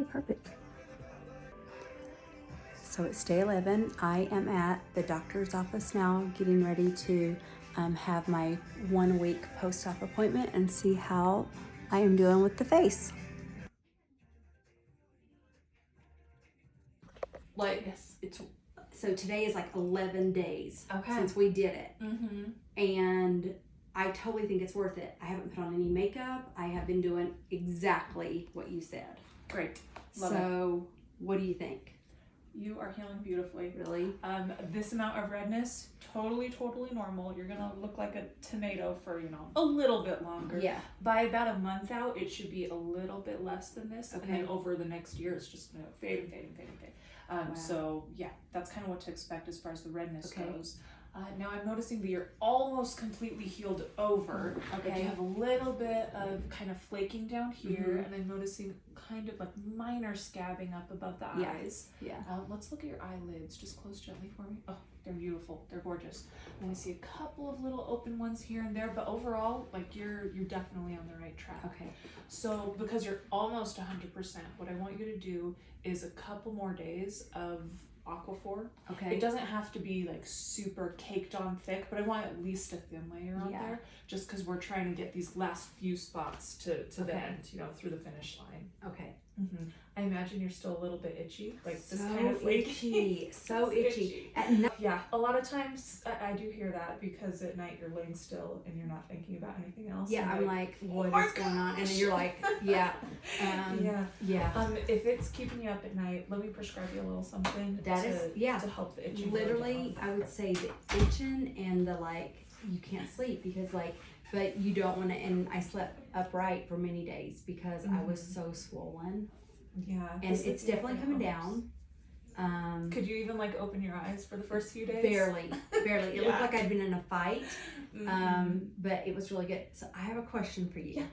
Okay, perfect. So it's day 11. I am at the doctor's office now, getting ready to have my 1 week post-op appointment and see how I am doing with the face. Like, yes, so today is like 11 days okay since we did it. Mm-hmm. And I totally think it's worth it. I haven't put on any makeup. I have been doing exactly what you said. Great. Love so what do you think? You are healing beautifully. Really? This amount of redness, totally normal. You're gonna look like a tomato for, a little bit longer. Yeah. By about a month out, it should be a little bit less than this. Okay. And then over the next year, it's just gonna fade and fade and fade and fade. Wow. So yeah, that's kind of what to expect as far as the redness Okay. goes. Now I'm noticing that you're almost completely healed over. But Okay. you have a little bit of kind of flaking down here, and I'm noticing kind of like minor scabbing up above the Yeah. eyes. Yeah. Let's look at your eyelids. Just close gently for me. Oh, they're beautiful. They're gorgeous. And I see a couple of little open ones here and there, but overall, like you're definitely on the right track. Okay. So because you're almost 100%, what I want you to do is a couple more days of Aquafor. Okay. It doesn't have to be like super caked on thick, but I want at least a thin layer on Yeah. there, just because we're trying to get these last few spots to the Okay. end, through the finish line. Okay. I imagine you're still a little bit itchy, like So this kind of itchy. So It's itchy. At night. Yeah, a lot of times I do hear that because at night you're laying still and you're not thinking about anything else. Yeah, and I'm like, what "Oh my is going on? And then gosh." you're like, yeah. Yeah. Yeah. If it's keeping you up at night, let me prescribe you a little something That is- yeah. to help the itching. Literally, go down. I would say the itching and the you can't sleep because but you don't want to, and I slept upright for many days because I was so swollen. Yeah. And it's definitely coming down. Could you even open your eyes for the first few days? Barely. It Yeah. looked like I'd been in a fight. But it was really good. So I have a question for you. Yeah.